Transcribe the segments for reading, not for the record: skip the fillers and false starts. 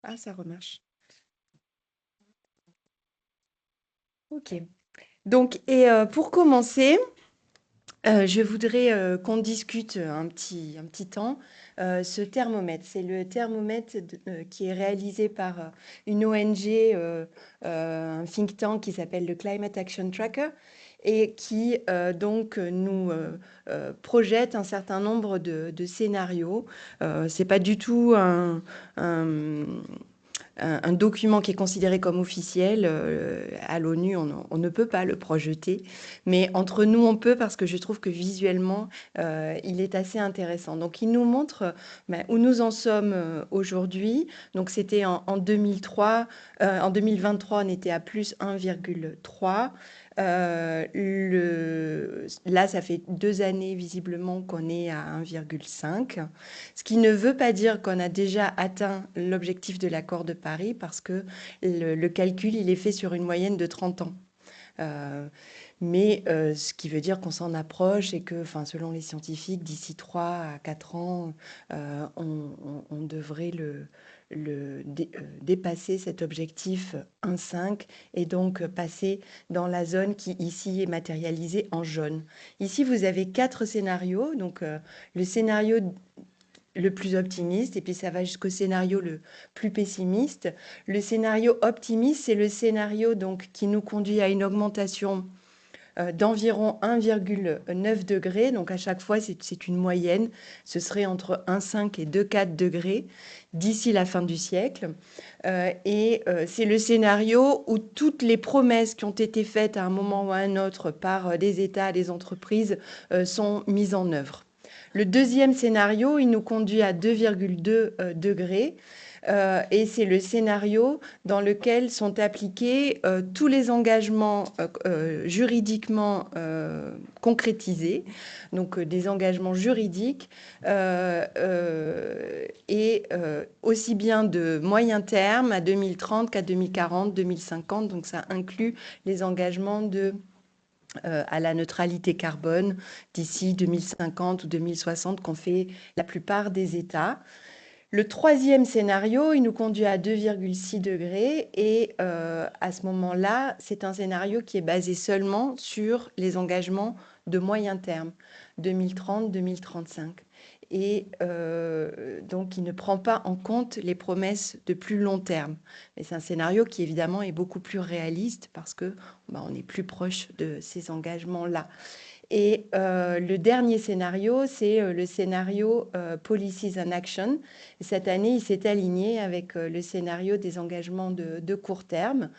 Ah, ça remarche. Ok. Donc, pour commencer, je voudrais qu'on discute un petit temps ce thermomètre. C'est le thermomètre qui est réalisé par une ONG, un think tank qui s'appelle le Climate Action Tracker et qui donc nous projette un certain nombre de scénarios. C'est pas du tout un, un document qui est considéré comme officiel. À l'ONU, on ne peut pas le projeter. Mais entre nous, on peut parce que je trouve que visuellement, il est assez intéressant. Donc, il nous montre où nous en sommes aujourd'hui. Donc, c'était en 2003. En 2023, on était à plus 1,3. Là, ça fait 2 années visiblement qu'on est à 1,5. Ce qui ne veut pas dire qu'on a déjà atteint l'objectif de l'accord de Paris parce que le calcul, il est fait sur une moyenne de 30 ans. Euh, mais ce qui veut dire qu'on s'en approche et que, enfin, selon les scientifiques, d'ici 3 à 4 ans, on devrait dépasser cet objectif 1,5 et donc passer dans la zone qui ici est matérialisée en jaune. Ici, vous avez 4 scénarios. Donc, le scénario le plus optimiste, et puis ça va jusqu'au scénario le plus pessimiste. Le scénario optimiste, c'est le scénario donc, qui nous conduit à une augmentation d'environ 1,9 degrés. Donc à chaque fois, c'est une moyenne. Ce serait entre 1,5 et 2,4 degrés d'ici la fin du siècle. C'est le scénario où toutes les promesses qui ont été faites à un moment ou à un autre par des États, des entreprises, sont mises en œuvre. Le deuxième scénario, il nous conduit à 2,2 degrés. Et c'est le scénario dans lequel sont appliqués tous les engagements juridiquement concrétisés, donc des engagements juridiques, aussi bien de moyen terme à 2030 qu'à 2040, 2050. Donc ça inclut les engagements à la neutralité carbone d'ici 2050 ou 2060 qu'ont fait la plupart des États. Le troisième scénario, il nous conduit à 2,6 degrés et à ce moment-là, c'est un scénario qui est basé seulement sur les engagements de moyen terme, 2030-2035. Et donc, il ne prend pas en compte les promesses de plus long terme. Mais c'est un scénario qui, évidemment, est beaucoup plus réaliste parce que on est plus proche de ces engagements-là. Et le dernier scénario, c'est le scénario Policies in Action. Et cette année, il s'est aligné avec le scénario des engagements de court terme.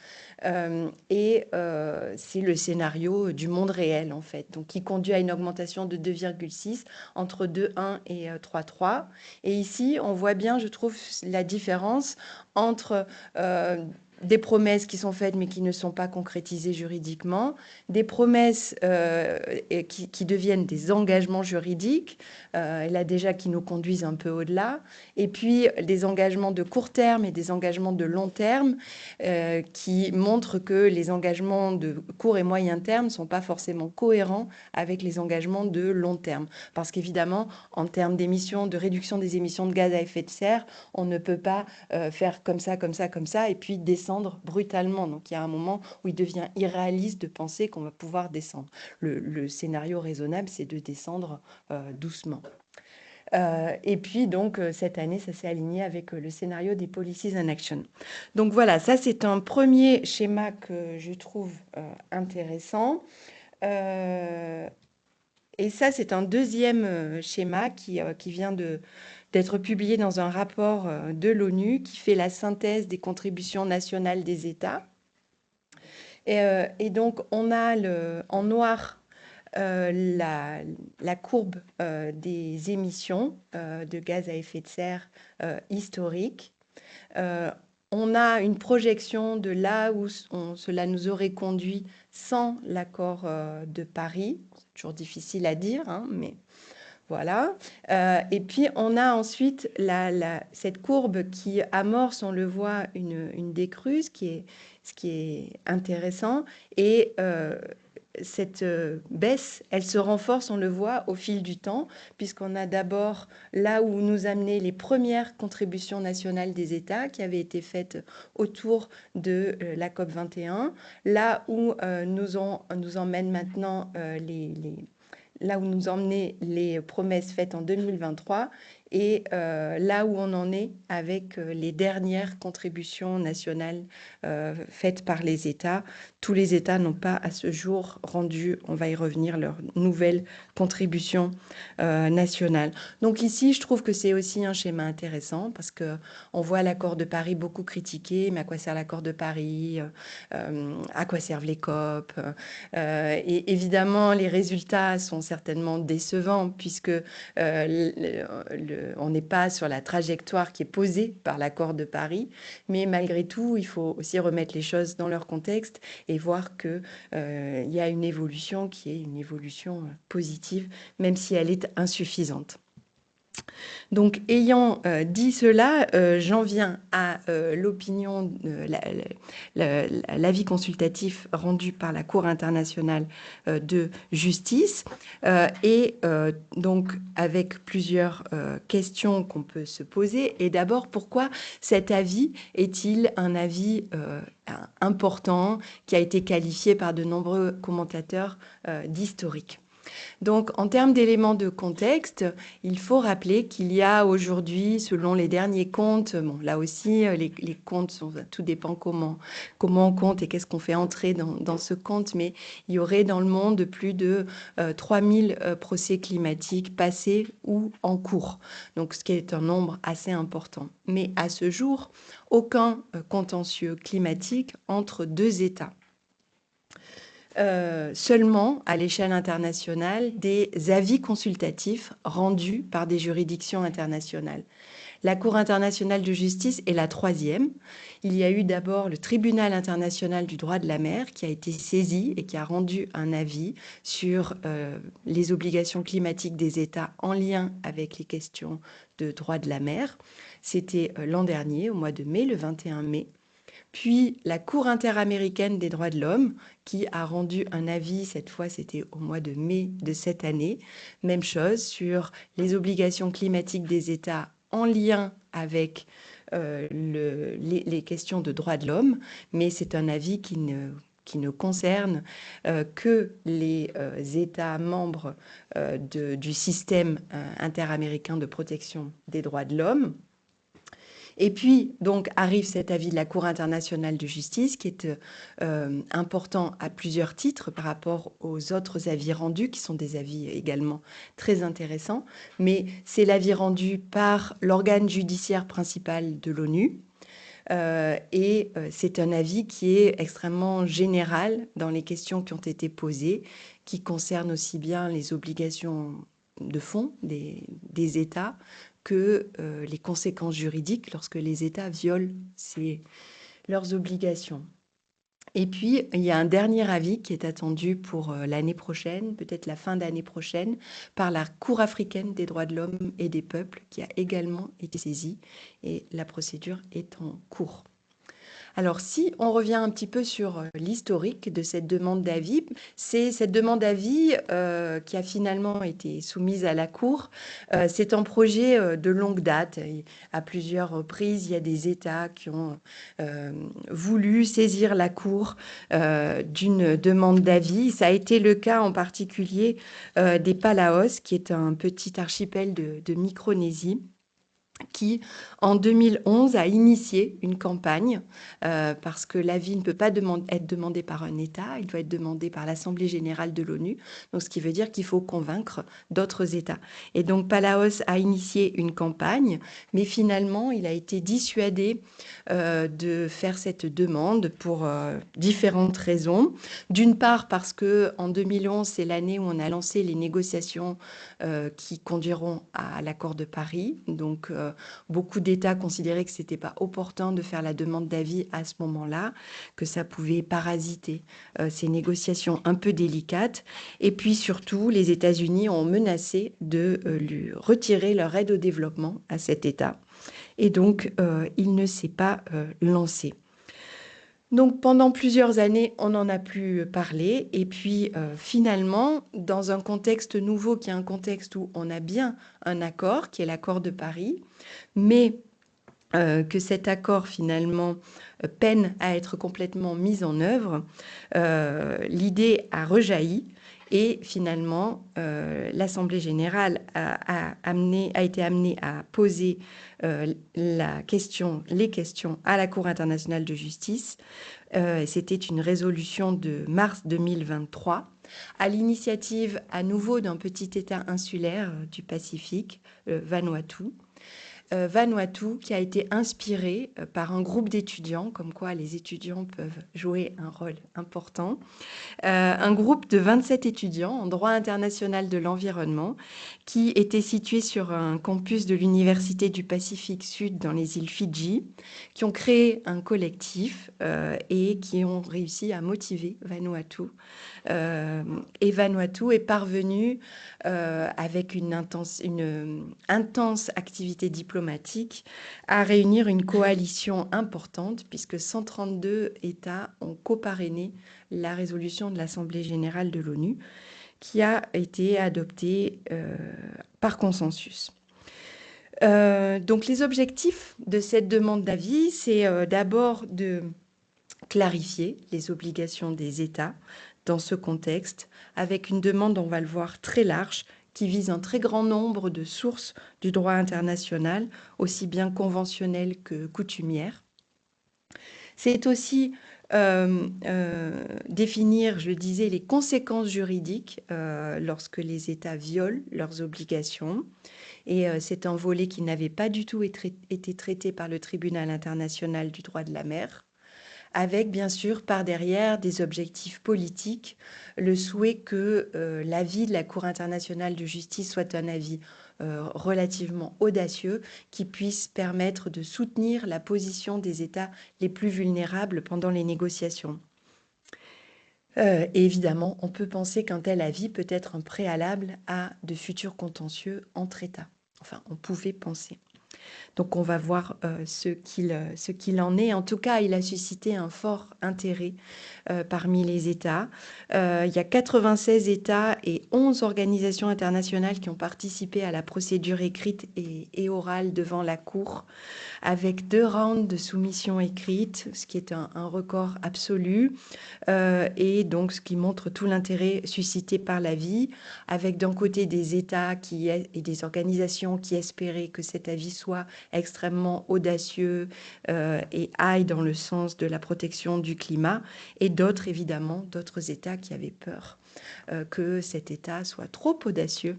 C'est le scénario du monde réel, en fait, donc qui conduit à une augmentation de 2,6 entre 2,1 et 3,3. Et ici, on voit bien, je trouve, la différence entre des promesses qui sont faites mais qui ne sont pas concrétisées juridiquement, des promesses qui deviennent des engagements juridiques, et là déjà qui nous conduisent un peu au-delà, et puis des engagements de court terme et des engagements de long terme qui montrent que les engagements de court et moyen terme ne sont pas forcément cohérents avec les engagements de long terme. Parce qu'évidemment, en termes d'émissions, de réduction des émissions de gaz à effet de serre, on ne peut pas faire comme ça, comme ça, comme ça, et puis descendre brutalement. Donc il y a un moment où il devient irréaliste de penser qu'on va pouvoir descendre. Le scénario raisonnable, c'est de descendre doucement. Et puis, donc, cette année, ça s'est aligné avec le scénario des Policies in Action. Donc voilà, ça, c'est un premier schéma que je trouve intéressant. Euh, et ça, c'est un deuxième schéma qui vient d'être publié dans un rapport de l'ONU qui fait la synthèse des contributions nationales des États. Et donc, on a en noir la courbe des émissions de gaz à effet de serre historiques. Euh, on a une projection de là où cela nous aurait conduit sans l'accord de Paris. C'est toujours difficile à dire, hein, mais voilà. Et puis, on a ensuite cette courbe qui amorce, on le voit, une décrue, ce qui est intéressant. Et cette baisse, elle se renforce, on le voit, au fil du temps, puisqu'on a d'abord là où nous amenaient les premières contributions nationales des États qui avaient été faites autour de la COP 21, là où nous emmènent maintenant là où nous emmenaient les promesses faites en 2023 et là où on en est avec les dernières contributions nationales faites par les États. Tous les États n'ont pas à ce jour rendu, on va y revenir, leur nouvelle contribution nationale. Donc ici, je trouve que c'est aussi un schéma intéressant parce qu'on voit l'accord de Paris beaucoup critiqué, mais à quoi sert l'accord de Paris, à quoi servent les COP, et évidemment, les résultats sont certainement décevants puisque on n'est pas sur la trajectoire qui est posée par l'accord de Paris. Mais malgré tout, il faut aussi remettre les choses dans leur contexte et voir qu'il y a une évolution qui est une évolution positive, même si elle est insuffisante. Donc, ayant dit cela, j'en viens à l'opinion, l'avis consultatif rendu par la Cour internationale de justice, et donc avec plusieurs questions qu'on peut se poser. Et d'abord, pourquoi cet avis est-il un avis important qui a été qualifié par de nombreux commentateurs d'historique? Donc, en termes d'éléments de contexte, il faut rappeler qu'il y a aujourd'hui, selon les derniers comptes, bon, là aussi, les comptes, tout dépend comment on compte et qu'est-ce qu'on fait entrer dans ce compte, mais il y aurait dans le monde plus de 3000 procès climatiques passés ou en cours, donc ce qui est un nombre assez important. Mais à ce jour, aucun contentieux climatique entre deux États. Seulement, à l'échelle internationale, des avis consultatifs rendus par des juridictions internationales. La Cour internationale de justice est la troisième. Il y a eu d'abord le Tribunal international du droit de la mer qui a été saisi et qui a rendu un avis sur les obligations climatiques des États en lien avec les questions de droit de la mer. C'était l'an dernier, au mois de mai, le 21 mai. Puis la Cour interaméricaine des droits de l'homme, qui a rendu un avis, cette fois c'était au mois de mai de cette année, même chose sur les obligations climatiques des États en lien avec les questions de droits de l'homme, mais c'est un avis qui ne concerne que les États membres du système interaméricain de protection des droits de l'homme. Et puis, donc, arrive cet avis de la Cour internationale de justice qui est important à plusieurs titres par rapport aux autres avis rendus, qui sont des avis également très intéressants. Mais c'est l'avis rendu par l'organe judiciaire principal de l'ONU. Et c'est un avis qui est extrêmement général dans les questions qui ont été posées, qui concernent aussi bien les obligations de fond des États que les conséquences juridiques lorsque les États violent leurs obligations. Et puis, il y a un dernier avis qui est attendu pour l'année prochaine, peut-être la fin d'année prochaine, par la Cour africaine des droits de l'homme et des peuples, qui a également été saisie, et la procédure est en cours. Alors, si on revient un petit peu sur l'historique de cette demande d'avis, c'est cette demande d'avis qui a finalement été soumise à la Cour. C'est un projet de longue date. Et à plusieurs reprises, il y a des États qui ont voulu saisir la Cour d'une demande d'avis. Ça a été le cas en particulier des Palaos, qui est un petit archipel de Micronésie, qui, en 2011, a initié une campagne parce que l'avis ne peut pas être demandé par un État, il doit être demandé par l'Assemblée générale de l'ONU, donc ce qui veut dire qu'il faut convaincre d'autres États. Et donc Palaos a initié une campagne, mais finalement, il a été dissuadé de faire cette demande pour différentes raisons. D'une part, parce qu'en 2011, c'est l'année où on a lancé les négociations qui conduiront à l'accord de Paris, donc beaucoup d'États considéraient que ce n'était pas opportun de faire la demande d'avis à ce moment-là, que ça pouvait parasiter ces négociations un peu délicates. Et puis surtout, les États-Unis ont menacé de lui retirer leur aide au développement à cet État. Et donc, il ne s'est pas lancé. Donc pendant plusieurs années, on n'en a plus parlé. Et puis finalement, dans un contexte nouveau, qui est un contexte où on a bien un accord, qui est l'accord de Paris, mais que cet accord finalement peine à être complètement mis en œuvre, l'idée a rejailli et finalement l'Assemblée générale a été amenée à poser les questions à la Cour internationale de justice. C'était une résolution de mars 2023 à l'initiative à nouveau d'un petit État insulaire du Pacifique, Vanuatu. Vanuatu, qui a été inspiré par un groupe d'étudiants, comme quoi les étudiants peuvent jouer un rôle important, un groupe de 27 étudiants en droit international de l'environnement qui était situé sur un campus de l'Université du Pacifique Sud dans les îles Fidji, qui ont créé un collectif et qui ont réussi à motiver Vanuatu. Et Vanuatu est parvenu, avec une intense activité diplomatique, à réunir une coalition importante, puisque 132 États ont coparrainé la résolution de l'Assemblée générale de l'ONU, qui a été adoptée par consensus. Donc les objectifs de cette demande d'avis, c'est d'abord de clarifier les obligations des États dans ce contexte, avec une demande, on va le voir, très large, qui vise un très grand nombre de sources du droit international, aussi bien conventionnelles que coutumières. C'est aussi définir, je le disais, les conséquences juridiques lorsque les États violent leurs obligations. Et c'est un volet qui n'avait pas du tout été traité par le Tribunal international du droit de la mer, avec bien sûr par derrière des objectifs politiques, le souhait que l'avis de la Cour internationale de justice soit un avis relativement audacieux qui puisse permettre de soutenir la position des États les plus vulnérables pendant les négociations. Et évidemment, on peut penser qu'un tel avis peut être un préalable à de futurs contentieux entre États. Enfin, on pouvait penser. Donc on va voir ce qu'il en est. En tout cas, il a suscité un fort intérêt parmi les États. Il y a 96 États et 11 organisations internationales qui ont participé à la procédure écrite et orale devant la Cour, avec 2 rounds de soumission écrite, ce qui est un record absolu, et donc ce qui montre tout l'intérêt suscité par l'avis, avec d'un côté des États et des organisations qui espéraient que cet avis soit extrêmement audacieux et aille dans le sens de la protection du climat, et d'autres, évidemment, d'autres États qui avaient peur que cet État soit trop audacieux,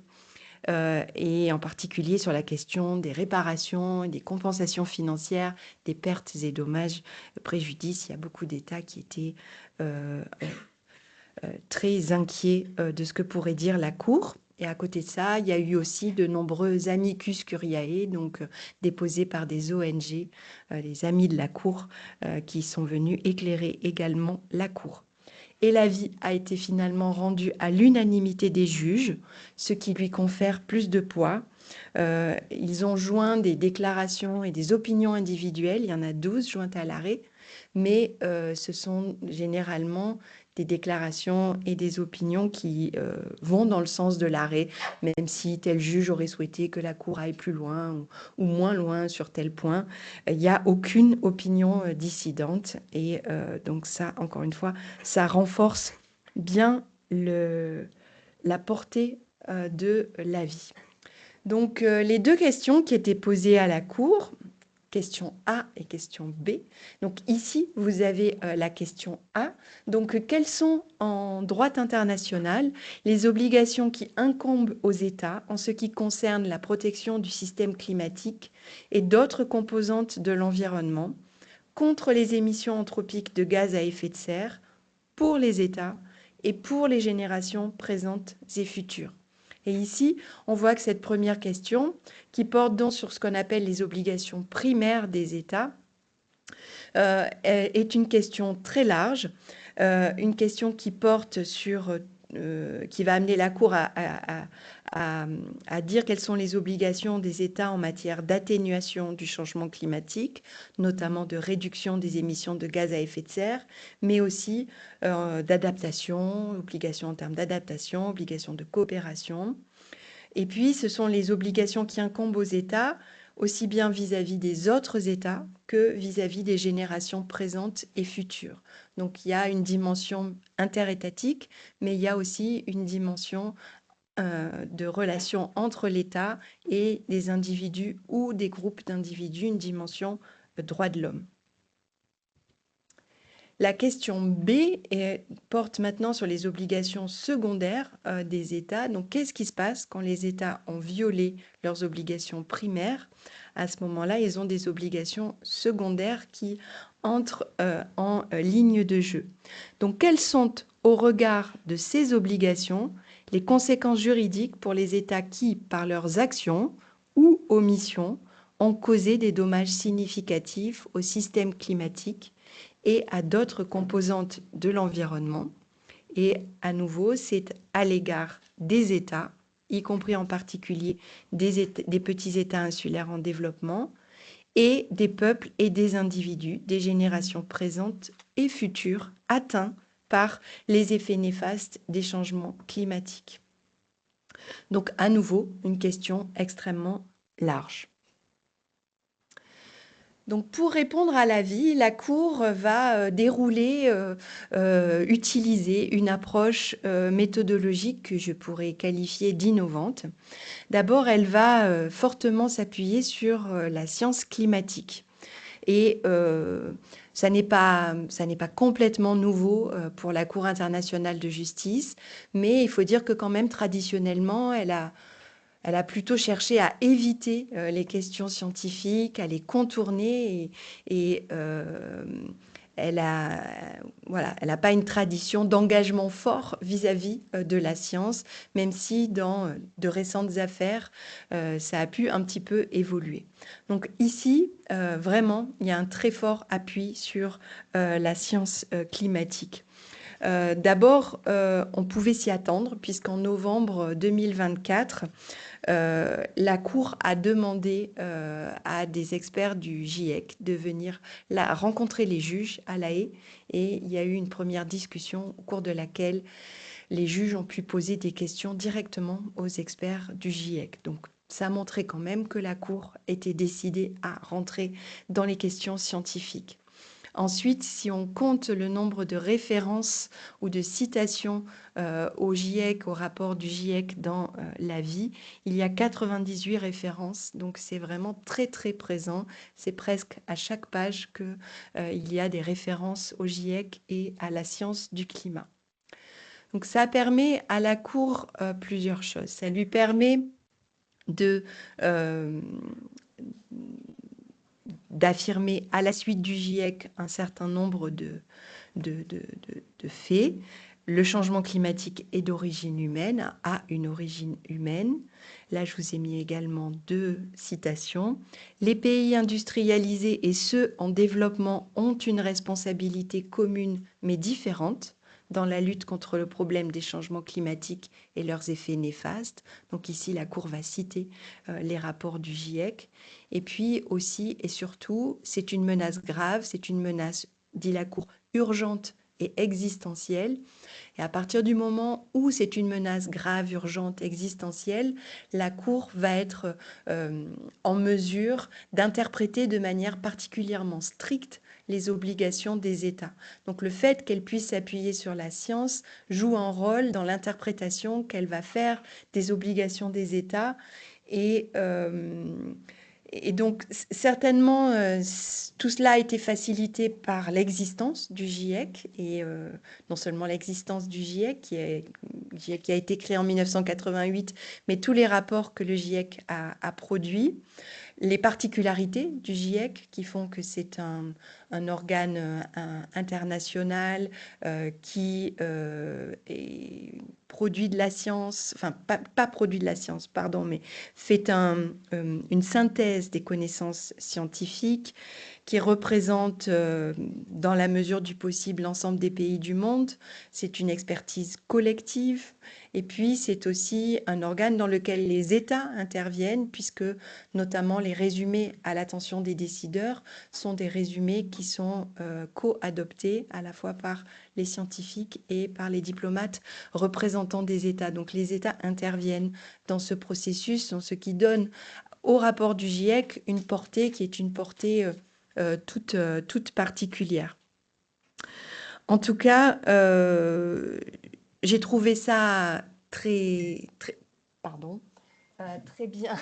et en particulier sur la question des réparations et des compensations financières, des pertes et dommages, préjudices. Il y a beaucoup d'États qui étaient très inquiets de ce que pourrait dire la Cour. Et à côté de ça, il y a eu aussi de nombreux amicus curiae, donc déposés par des ONG, les amis de la Cour, qui sont venus éclairer également la Cour. Et l'avis a été finalement rendu à l'unanimité des juges, ce qui lui confère plus de poids. Ils ont joint des déclarations et des opinions individuelles, il y en a 12 jointes à l'arrêt, mais ce sont généralement des déclarations et des opinions qui vont dans le sens de l'arrêt, même si tel juge aurait souhaité que la Cour aille plus loin ou moins loin sur tel point. Il n'y a aucune opinion dissidente et donc ça, encore une fois, ça renforce bien la portée de l'avis. Donc les 2 questions qui étaient posées à la Cour, question A et question B. Donc ici, vous avez la question A. Donc quelles sont en droit international les obligations qui incombent aux États en ce qui concerne la protection du système climatique et d'autres composantes de l'environnement contre les émissions anthropiques de gaz à effet de serre pour les États et pour les générations présentes et futures. Et ici, on voit que cette première question, qui porte donc sur ce qu'on appelle les obligations primaires des États, est une question très large, une question qui porte sur qui va amener la Cour à dire quelles sont les obligations des États en matière d'atténuation du changement climatique, notamment de réduction des émissions de gaz à effet de serre, mais aussi d'adaptation, obligations en termes d'adaptation, obligations de coopération. Et puis, ce sont les obligations qui incombent aux États, aussi bien vis-à-vis des autres États que vis-à-vis des générations présentes et futures. Donc, il y a une dimension interétatique, mais il y a aussi une dimension de relation entre l'État et des individus ou des groupes d'individus, une dimension droit de l'homme. La question B porte maintenant sur les obligations secondaires des États. Donc, qu'est-ce qui se passe quand les États ont violé leurs obligations primaires? À ce moment-là, ils ont des obligations secondaires qui entrent en ligne de jeu. Donc, quelles sont, au regard de ces obligations, les conséquences juridiques pour les États qui, par leurs actions ou omissions, ont causé des dommages significatifs au système climatique et à d'autres composantes de l'environnement. Et à nouveau, c'est à l'égard des États, y compris en particulier des petits États insulaires en développement, et des peuples et des individus, des générations présentes et futures atteints par les effets néfastes des changements climatiques. Donc, à nouveau, une question extrêmement large. Donc, pour répondre à l'avis, la Cour va utiliser une approche méthodologique que je pourrais qualifier d'innovante. D'abord, elle va fortement s'appuyer sur la science climatique. Et ça n'est pas complètement nouveau pour la Cour internationale de justice, mais il faut dire que quand même, traditionnellement, elle a plutôt cherché à éviter les questions scientifiques, à les contourner et elle n'a pas une tradition d'engagement fort vis-à-vis de la science, même si dans de récentes affaires, ça a pu un petit peu évoluer. Donc ici, vraiment, il y a un très fort appui sur la science climatique. D'abord, on pouvait s'y attendre, puisqu'en novembre 2024, la Cour a demandé à des experts du GIEC de venir rencontrer les juges à La Haye, et il y a eu une première discussion au cours de laquelle les juges ont pu poser des questions directement aux experts du GIEC. Donc, ça montrait quand même que la Cour était décidée à rentrer dans les questions scientifiques. Ensuite, si on compte le nombre de références ou de citations au GIEC, au rapport du GIEC dans l'avis, il y a 98 références, donc c'est vraiment très très présent. C'est presque à chaque page qu'il y a des références au GIEC et à la science du climat. Donc ça permet à la Cour plusieurs choses. Ça lui permet d'affirmer à la suite du GIEC un certain nombre de faits. Le changement climatique est d'origine humaine, a une origine humaine. Là, je vous ai mis également 2 citations. Les pays industrialisés et ceux en développement ont une responsabilité commune mais différente dans la lutte contre le problème des changements climatiques et leurs effets néfastes. Donc ici, la Cour va citer les rapports du GIEC. Et puis aussi et surtout, c'est une menace grave, c'est une menace, dit la Cour, urgente et existentielle. Et à partir du moment où c'est une menace grave, urgente, existentielle, la Cour va être en mesure d'interpréter de manière particulièrement stricte les obligations des États. Donc le fait qu'elle puisse s'appuyer sur la science joue un rôle dans l'interprétation qu'elle va faire des obligations des États. Et donc, certainement, tout cela a été facilité par l'existence du GIEC, et non seulement l'existence du GIEC, qui a été créé en 1988, mais tous les rapports que le GIEC a produits. les particularités du GIEC qui font que c'est un organe international qui produit de la science, enfin pas produit de la science, pardon, mais fait une synthèse des connaissances scientifiques qui représente dans la mesure du possible l'ensemble des pays du monde. C'est une expertise collective et puis c'est aussi un organe dans lequel les États interviennent puisque notamment les résumés à l'attention des décideurs sont des résumés qui sont co-adoptés à la fois par les scientifiques et par les diplomates représentants des États. Donc les États interviennent dans ce processus, dans ce qui donne au rapport du GIEC une portée qui est une portée toute particulière. En tout cas, j'ai trouvé ça pardon, très bien,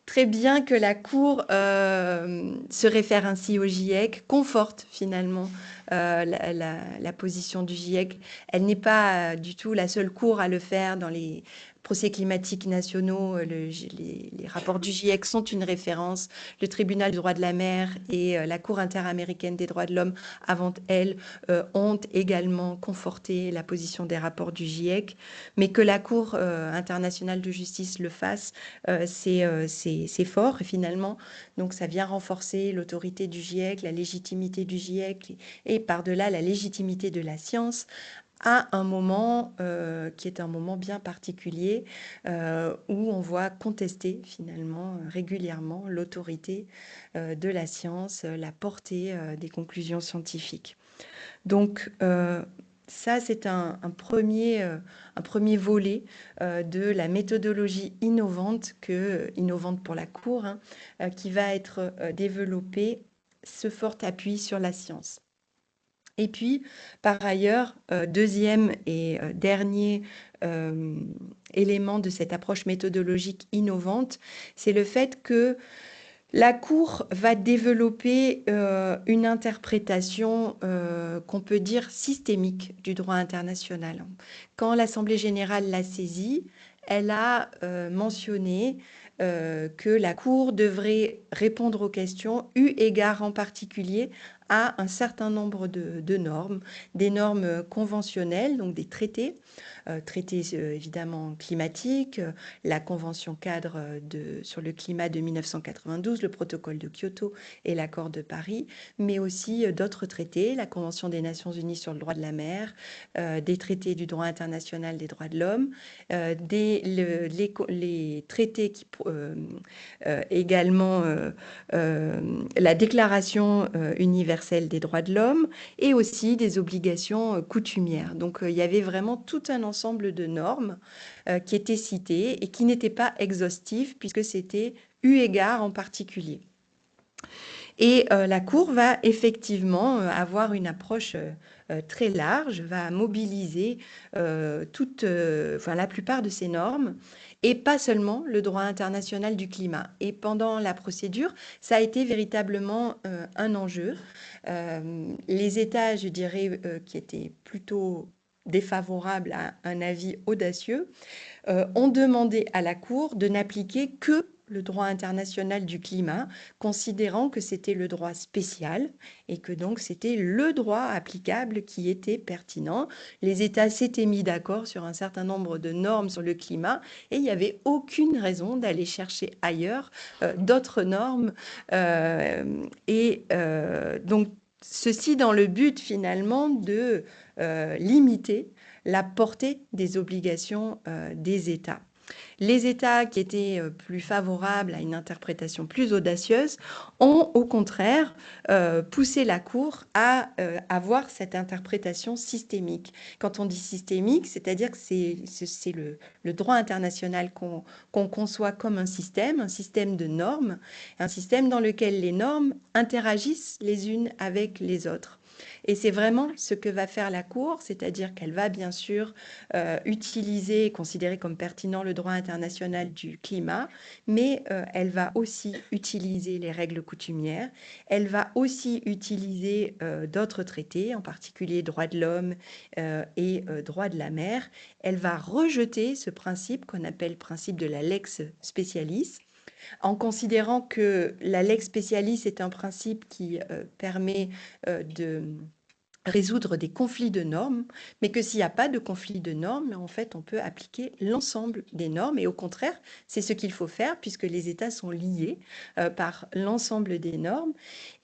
très bien que la Cour se réfère ainsi au GIEC, conforte finalement la position du GIEC. Elle n'est pas du tout la seule Cour à le faire dans les procès climatiques nationaux. Les rapports du GIEC sont une référence. Le Tribunal du droit de la mer et la Cour interaméricaine des droits de l'homme, avant elle, ont également conforté la position des rapports du GIEC. Mais que la Cour internationale de justice le fasse, c'est fort, et finalement. Donc, ça vient renforcer l'autorité du GIEC, la légitimité du GIEC et par-delà la légitimité de la science à un moment qui est un moment bien particulier où on voit contester finalement régulièrement l'autorité de la science, la portée des conclusions scientifiques. Donc, ça, c'est un premier volet de la méthodologie innovante pour la Cour, hein, qui va être développée, ce fort appui sur la science. Et puis, par ailleurs, deuxième et dernier élément de cette approche méthodologique innovante, c'est le fait que la Cour va développer une interprétation qu'on peut dire systémique du droit international. Quand l'Assemblée générale l'a saisie, elle a mentionné que la Cour devrait répondre aux questions eu égard en particulier à un certain nombre de normes, des normes conventionnelles, donc des traités, traités évidemment climatiques, la Convention cadre sur le climat de 1992, le protocole de Kyoto et l'accord de Paris, mais aussi d'autres traités, la Convention des Nations Unies sur le droit de la mer, des traités du droit international des droits de l'homme, les traités qui également la Déclaration universelle des droits de l'homme et aussi des obligations coutumières. Donc il y avait vraiment tout un ensemble de normes qui étaient citées et qui n'étaient pas exhaustives puisque c'était eu égard en particulier. Et la Cour va effectivement avoir une approche très large, va mobiliser la plupart de ces normes et pas seulement le droit international du climat. Et pendant la procédure, ça a été véritablement un enjeu. Les États, je dirais, qui étaient plutôt défavorables à un avis audacieux, ont demandé à la Cour de n'appliquer que le droit international du climat, considérant que c'était le droit spécial et que donc c'était le droit applicable qui était pertinent. Les États s'étaient mis d'accord sur un certain nombre de normes sur le climat et il n'y avait aucune raison d'aller chercher ailleurs d'autres normes. Donc, ceci dans le but finalement de limiter la portée des obligations des États. Les États qui étaient plus favorables à une interprétation plus audacieuse ont au contraire poussé la Cour à avoir cette interprétation systémique. Quand on dit systémique, c'est-à-dire que c'est le droit international qu'on conçoit comme un système de normes, un système dans lequel les normes interagissent les unes avec les autres. Et c'est vraiment ce que va faire la Cour, c'est-à-dire qu'elle va bien sûr utiliser et considérer comme pertinent le droit international du climat, mais elle va aussi utiliser les règles coutumières, elle va aussi utiliser d'autres traités, en particulier droits de l'homme et droits de la mer. Elle va rejeter ce principe qu'on appelle principe de la lex specialis, En considérant que la lex specialis est un principe qui permet de résoudre des conflits de normes, mais que s'il n'y a pas de conflit de normes, en fait, on peut appliquer l'ensemble des normes. Et au contraire, c'est ce qu'il faut faire puisque les États sont liés par l'ensemble des normes.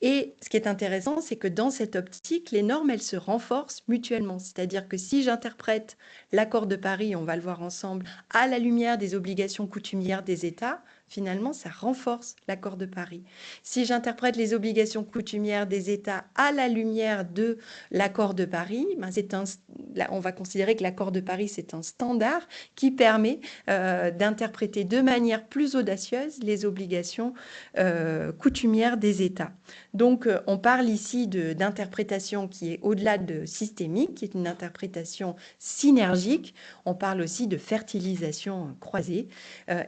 Et ce qui est intéressant, c'est que dans cette optique, les normes, elles se renforcent mutuellement. C'est-à-dire que si j'interprète l'accord de Paris, on va le voir ensemble, à la lumière des obligations coutumières des États, finalement, ça renforce l'accord de Paris. Si j'interprète les obligations coutumières des États à la lumière de l'accord de Paris, ben on va considérer que l'accord de Paris, c'est un standard qui permet d'interpréter de manière plus audacieuse les obligations coutumières des États. Donc, on parle ici d'interprétation qui est au-delà de systémique, qui est une interprétation synergique. On parle aussi de fertilisation croisée.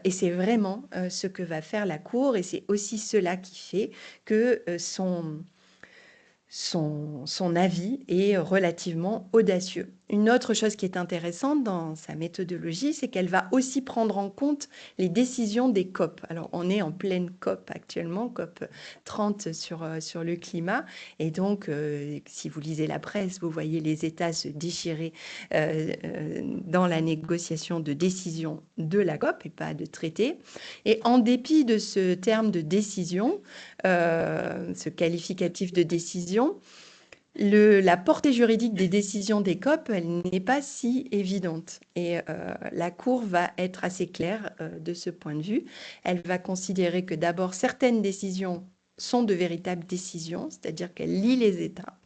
Et c'est vraiment ce que va faire la Cour, et c'est aussi cela qui fait que son avis est relativement audacieux. Une autre chose qui est intéressante dans sa méthodologie, c'est qu'elle va aussi prendre en compte les décisions des COP. Alors, on est en pleine COP actuellement, COP 30 sur le climat. Et donc, si vous lisez la presse, vous voyez les États se déchirer dans la négociation de décision de la COP et pas de traité. Et en dépit de ce terme de décision, ce qualificatif de décision, la portée juridique des décisions des COP, elle n'est pas si évidente. Et la Cour va être assez claire de ce point de vue. Elle va considérer que d'abord, certaines décisions sont de véritables décisions, c'est-à-dire qu'elles lient les États,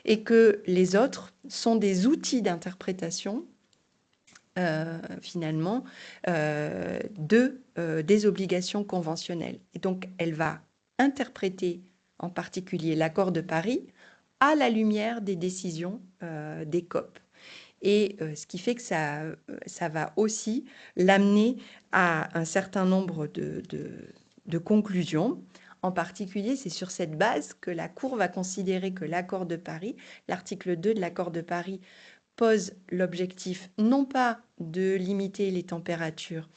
et que les autres sont des outils d'interprétation finalement, des obligations conventionnelles. Et donc, elle va interpréter en particulier l'accord de Paris à la lumière des décisions des COP. Et ce qui fait que ça va aussi l'amener à un certain nombre de conclusions. En particulier, c'est sur cette base que la Cour va considérer que l'accord de Paris, l'article 2 de l'accord de Paris, pose l'objectif non pas de limiter les températures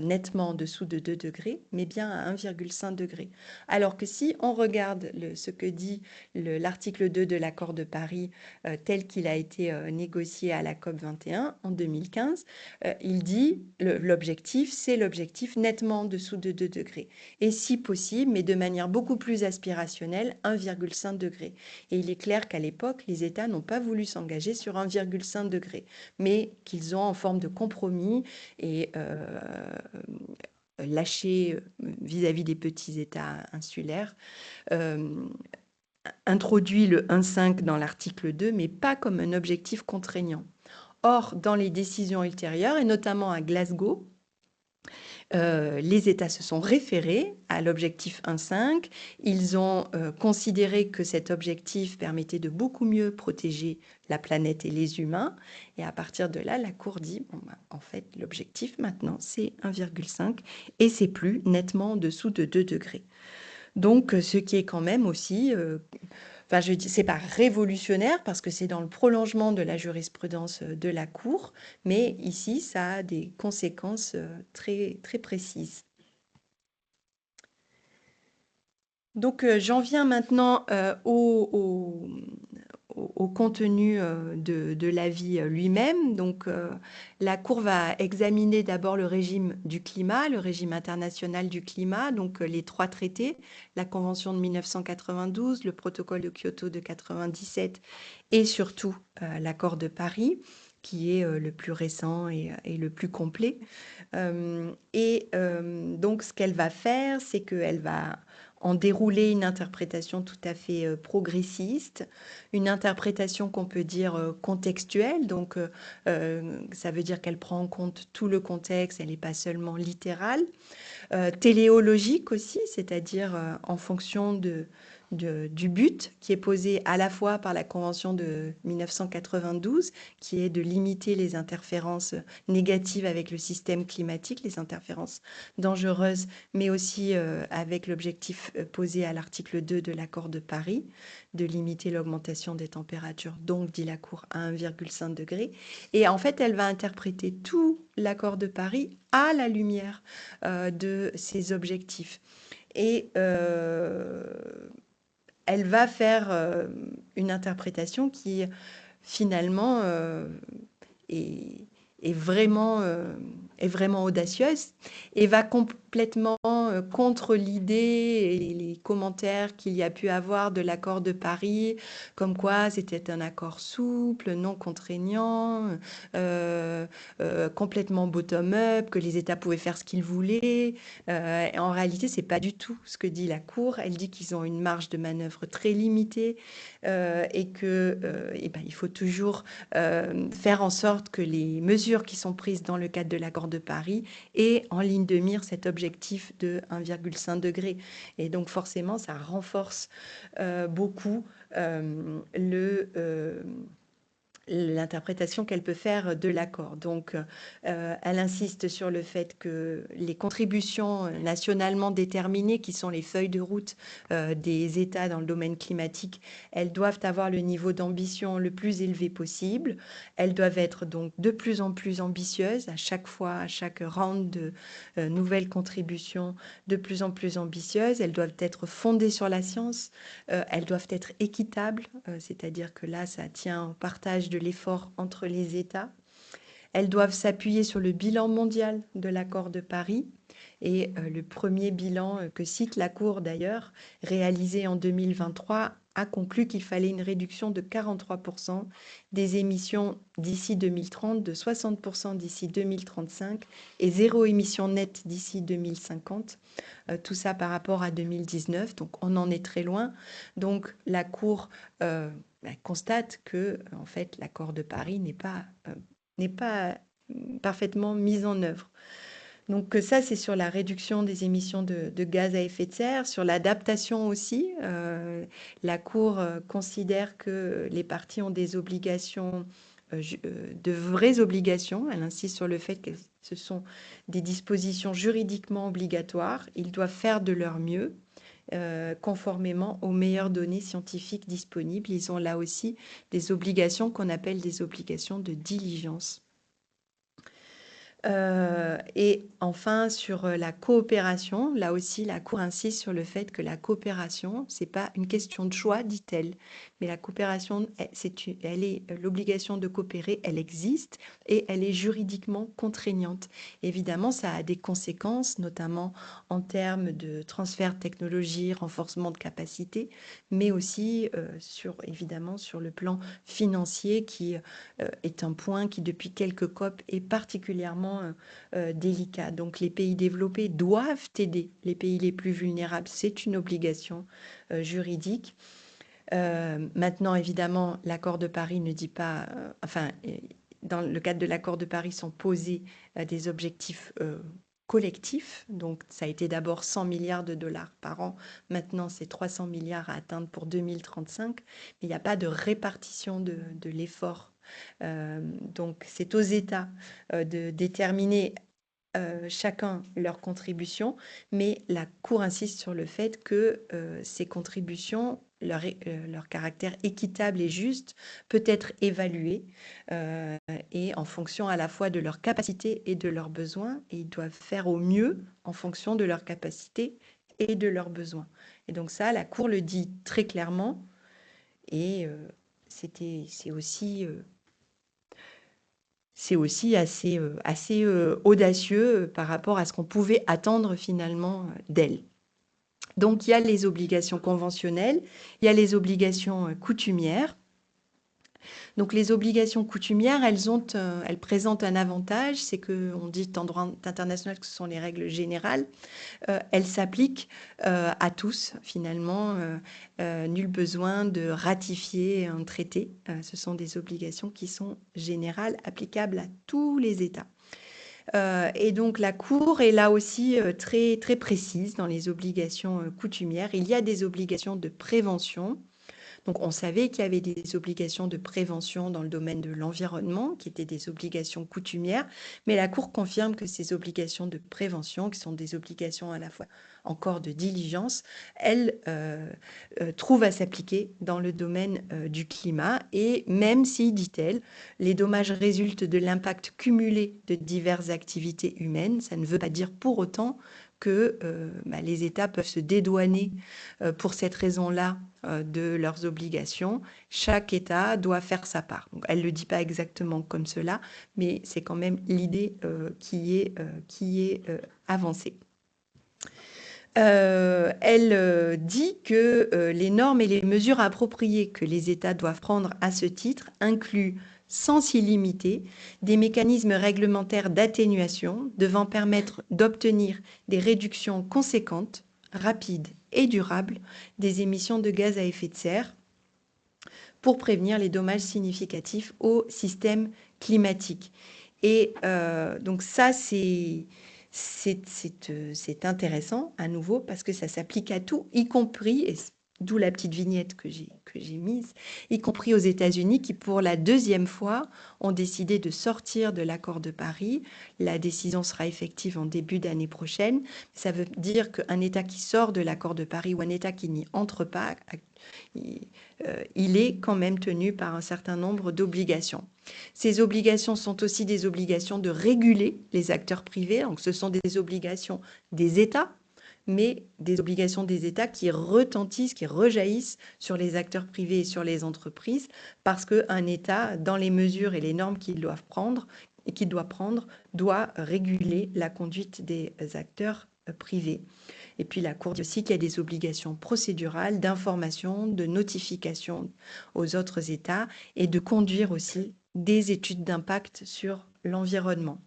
nettement en dessous de 2 degrés, mais bien à 1,5 degré. Alors que si on regarde ce que dit l'article 2 de l'accord de Paris tel qu'il a été négocié à la COP 21 en 2015, il dit l'objectif, c'est l'objectif nettement en dessous de 2 degrés. Et si possible, mais de manière beaucoup plus aspirationnelle, 1,5 degré. Et il est clair qu'à l'époque, les États n'ont pas voulu s'engager sur 1,5 degré, mais qu'ils ont en forme de compromis et lâché vis-à-vis des petits États insulaires, introduit le 1,5 dans l'article 2, mais pas comme un objectif contraignant. Or, dans les décisions ultérieures, et notamment à Glasgow, les États se sont référés à l'objectif 1,5. Ils ont considéré que cet objectif permettait de beaucoup mieux protéger la planète et les humains. Et à partir de là, la Cour dit, bon, bah, en fait, l'objectif maintenant, c'est 1,5 et c'est plus nettement en dessous de 2 degrés. Donc, ce qui est quand même aussi... Enfin, je dis, c'est pas révolutionnaire parce que c'est dans le prolongement de la jurisprudence de la Cour, mais ici, ça a des conséquences très, très précises. Donc, j'en viens maintenant au contenu de l'avis lui-même. Donc, la Cour va examiner d'abord le régime du climat, le régime international du climat, donc les 3 traités, la Convention de 1992, le protocole de Kyoto de 97 et surtout l'accord de Paris, qui est le plus récent et le plus complet. Donc, ce qu'elle va faire, c'est qu'elle va en dérouler une interprétation tout à fait progressiste, une interprétation qu'on peut dire contextuelle, donc ça veut dire qu'elle prend en compte tout le contexte, elle n'est pas seulement littérale, téléologique aussi, c'est-à-dire en fonction du but qui est posé à la fois par la Convention de 1992, qui est de limiter les interférences négatives avec le système climatique, les interférences dangereuses, mais aussi avec l'objectif posé à l'article 2 de l'accord de Paris, de limiter l'augmentation des températures, donc dit la Cour, à 1,5 degré. Et en fait, elle va interpréter tout l'accord de Paris à la lumière de ces objectifs. Et elle va faire une interprétation qui finalement est, est vraiment, euh, est vraiment audacieuse et va complètement contre l'idée et les commentaires qu'il y a pu avoir de l'accord de Paris, comme quoi c'était un accord souple, non contraignant, complètement bottom-up, que les États pouvaient faire ce qu'ils voulaient. Et en réalité, c'est pas du tout ce que dit la Cour. Elle dit qu'ils ont une marge de manœuvre très limitée et que, ben, il faut toujours faire en sorte que les mesures qui sont prises dans le cadre de l'accord de Paris aient en ligne de mire cet objectif de 1,5 degré. Et donc forcément, ça renforce beaucoup l'interprétation qu'elle peut faire de l'accord. Donc, elle insiste sur le fait que les contributions nationalement déterminées, qui sont les feuilles de route des États dans le domaine climatique, elles doivent avoir le niveau d'ambition le plus élevé possible. Elles doivent être donc de plus en plus ambitieuses à chaque fois, à chaque round de nouvelles contributions de plus en plus ambitieuses. Elles doivent être fondées sur la science. Elles doivent être équitables, c'est-à-dire que là, ça tient au partage de l'effort entre les États. Elles doivent s'appuyer sur le bilan mondial de l'accord de Paris. Et le premier bilan que cite la Cour d'ailleurs, réalisé en 2023, a conclu qu'il fallait une réduction de 43% des émissions d'ici 2030, de 60% d'ici 2035 et zéro émission nette d'ici 2050. Tout ça par rapport à 2019, donc on en est très loin. Donc la Cour constate que en fait l'accord de Paris n'est pas parfaitement mis en œuvre. Donc ça, c'est sur la réduction des émissions de gaz à effet de serre, sur l'adaptation aussi. La Cour considère que les parties ont des obligations, de vraies obligations. Elle insiste sur le fait que ce sont des dispositions juridiquement obligatoires. Ils doivent faire de leur mieux. Conformément aux meilleures données scientifiques disponibles. Ils ont là aussi des obligations qu'on appelle des obligations de diligence. Et enfin, sur la coopération, là aussi, la Cour insiste sur le fait que la coopération, c'est pas une question de choix, dit-elle, mais la coopération, l'obligation de coopérer, elle existe et elle est juridiquement contraignante. Évidemment, ça a des conséquences, notamment en termes de transfert de technologie, renforcement de capacité, mais aussi évidemment sur le plan financier qui est un point qui, depuis quelques COP, est particulièrement délicat. Donc, les pays développés doivent aider les pays les plus vulnérables. C'est une obligation juridique. Maintenant, évidemment, l'accord de Paris ne dit pas... dans le cadre de l'accord de Paris sont posés des objectifs collectifs. Donc, ça a été d'abord 100 milliards de dollars par an. Maintenant, c'est 300 milliards à atteindre pour 2035. Mais il n'y a pas de répartition de l'effort. Donc, c'est aux États de déterminer chacun leur contribution, mais la Cour insiste sur le fait que ces contributions, leur caractère équitable et juste, peut être évalué et en fonction à la fois de leurs capacités et de leurs besoins, et ils doivent faire au mieux en fonction de leurs capacités et de leurs besoins. Et donc ça, la Cour le dit très clairement, et c'est aussi assez audacieux par rapport à ce qu'on pouvait attendre finalement d'elle. Donc, il y a les obligations conventionnelles, il y a les obligations coutumières. Donc, les obligations coutumières, elles présentent un avantage, c'est qu'on dit en droit international que ce sont les règles générales. Elles s'appliquent à tous, finalement. Nul besoin de ratifier un traité. Ce sont des obligations qui sont générales, applicables à tous les États. Et donc la Cour est là aussi très, très précise dans les obligations coutumières. Il y a des obligations de prévention. Donc on savait qu'il y avait des obligations de prévention dans le domaine de l'environnement, qui étaient des obligations coutumières, mais la Cour confirme que ces obligations de prévention, qui sont des obligations à la fois encore de diligence, elles trouvent à s'appliquer dans le domaine du climat. Et même si, dit-elle, les dommages résultent de l'impact cumulé de diverses activités humaines, ça ne veut pas dire pour autant que les États peuvent se dédouaner pour cette raison-là de leurs obligations. Chaque État doit faire sa part. Donc, elle ne le dit pas exactement comme cela, mais c'est quand même l'idée qui est avancée. Elle dit que les normes et les mesures appropriées que les États doivent prendre à ce titre incluent, sans s'y limiter, des mécanismes réglementaires d'atténuation devant permettre d'obtenir des réductions conséquentes, rapides et durables des émissions de gaz à effet de serre pour prévenir les dommages significatifs au système climatique. Et donc ça, c'est intéressant à nouveau parce que ça s'applique à tout, y compris, et d'où la petite vignette que j'ai mise, y compris aux États-Unis qui, pour la deuxième fois, ont décidé de sortir de l'accord de Paris. La décision sera effective en début d'année prochaine. Ça veut dire qu'un État qui sort de l'accord de Paris ou un État qui n'y entre pas, il est quand même tenu par un certain nombre d'obligations. Ces obligations sont aussi des obligations de réguler les acteurs privés. Donc, ce sont des obligations des États, mais des obligations des États qui retentissent, qui rejaillissent sur les acteurs privés et sur les entreprises, parce qu'un État, dans les mesures et les normes qu'il doit prendre, doit réguler la conduite des acteurs privés. Et puis la Cour dit aussi qu'il y a des obligations procédurales d'information, de notification aux autres États et de conduire aussi des études d'impact sur l'environnement.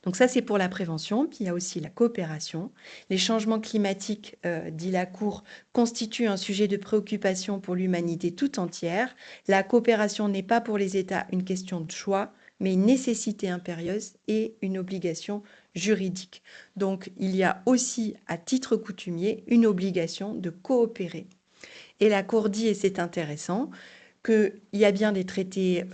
Donc ça, c'est pour la prévention. Puis il y a aussi la coopération. Les changements climatiques, dit la Cour, constituent un sujet de préoccupation pour l'humanité tout entière. La coopération n'est pas pour les États une question de choix, mais une nécessité impérieuse et une obligation juridique. Donc il y a aussi, à titre coutumier, une obligation de coopérer. Et la Cour dit, et c'est intéressant, qu'il y a bien des traités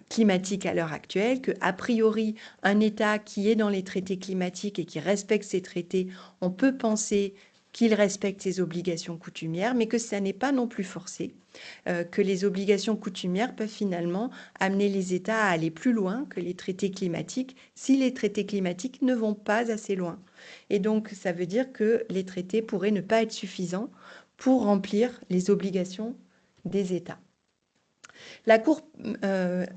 climatiques à l'heure actuelle, qu'a priori, un État qui est dans les traités climatiques et qui respecte ces traités, on peut penser qu'il respecte ses obligations coutumières, mais que ça n'est pas non plus forcé, que les obligations coutumières peuvent finalement amener les États à aller plus loin que les traités climatiques si les traités climatiques ne vont pas assez loin. Et donc, ça veut dire que les traités pourraient ne pas être suffisants pour remplir les obligations des États. La Cour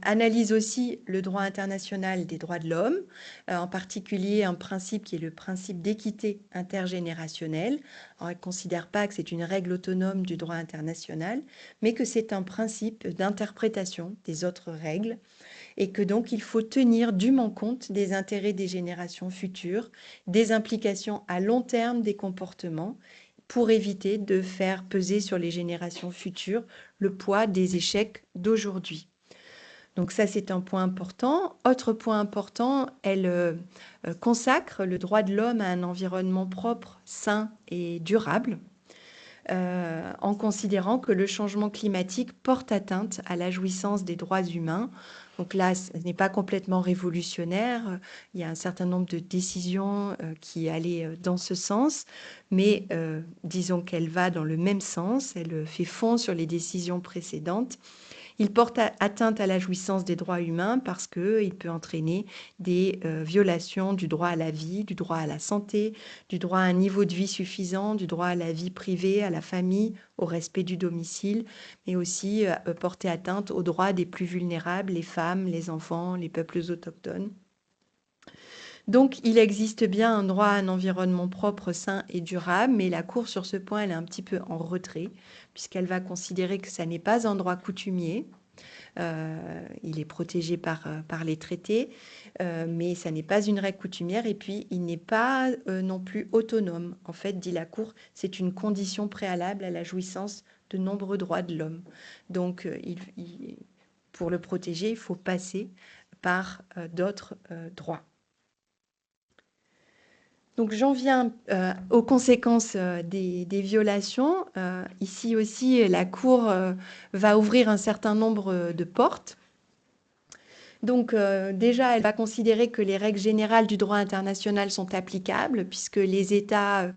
analyse aussi le droit international des droits de l'homme, en particulier un principe qui est le principe d'équité intergénérationnelle. Alors, elle ne considère pas que c'est une règle autonome du droit international, mais que c'est un principe d'interprétation des autres règles et que donc il faut tenir dûment compte des intérêts des générations futures, des implications à long terme des comportements pour éviter de faire peser sur les générations futures le poids des échecs d'aujourd'hui. Donc ça, c'est un point important. Autre point important, elle consacre le droit de l'homme à un environnement propre, sain et durable, en considérant que le changement climatique porte atteinte à la jouissance des droits humains. Donc là, ce n'est pas complètement révolutionnaire. Il y a un certain nombre de décisions qui allaient dans ce sens, mais disons qu'elle va dans le même sens. Elle fait fond sur les décisions précédentes. Il porte atteinte à la jouissance des droits humains parce qu'il peut entraîner des violations du droit à la vie, du droit à la santé, du droit à un niveau de vie suffisant, du droit à la vie privée, à la famille, au respect du domicile, mais aussi porter atteinte aux droits des plus vulnérables, les femmes, les enfants, les peuples autochtones. Donc, il existe bien un droit à un environnement propre, sain et durable, mais la Cour, sur ce point, elle est un petit peu en retrait, puisqu'elle va considérer que ça n'est pas un droit coutumier. Il est protégé par les traités, mais ça n'est pas une règle coutumière, et puis il n'est pas non plus autonome. En fait, dit la Cour, c'est une condition préalable à la jouissance de nombreux droits de l'homme. Donc, pour le protéger, il faut passer par d'autres droits. Donc j'en viens aux conséquences des violations. Ici aussi, la Cour va ouvrir un certain nombre de portes. Donc déjà, elle va considérer que les règles générales du droit international sont applicables, puisque les États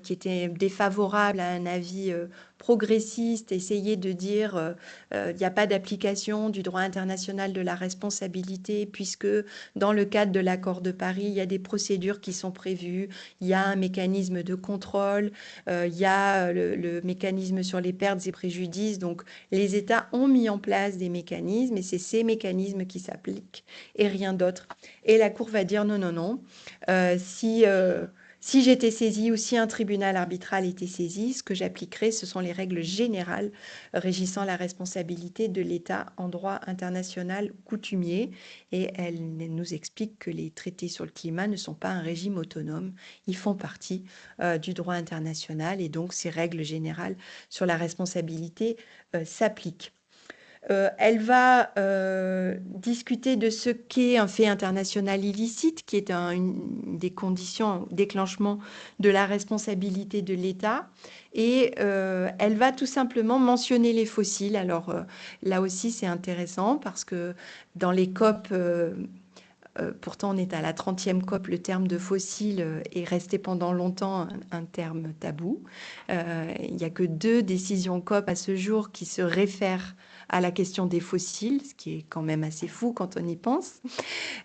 qui étaient défavorables à un avis progressiste essayaient de dire il n'y a pas d'application du droit international de la responsabilité, puisque dans le cadre de l'accord de Paris, il y a des procédures qui sont prévues, il y a un mécanisme de contrôle, il y a le mécanisme sur les pertes et préjudices. Donc les États ont mis en place des mécanismes et c'est ces mécanismes qui s'appliquent et rien d'autre. Et la Cour va dire non, non, non. Si j'étais saisie ou si un tribunal arbitral était saisi, ce que j'appliquerais, ce sont les règles générales régissant la responsabilité de l'État en droit international coutumier. Et elle nous explique que les traités sur le climat ne sont pas un régime autonome. Ils font partie du droit international et donc ces règles générales sur la responsabilité s'appliquent. Elle va discuter de ce qu'est un fait international illicite, qui est une des conditions déclenchement de la responsabilité de l'État. Et elle va tout simplement mentionner les fossiles. Alors là aussi, c'est intéressant parce que dans les COP, pourtant on est à la 30e COP, le terme de fossile est resté pendant longtemps un terme tabou. Il n'y a que 2 décisions COP à ce jour qui se réfèrent à la question des fossiles, ce qui est quand même assez fou quand on y pense.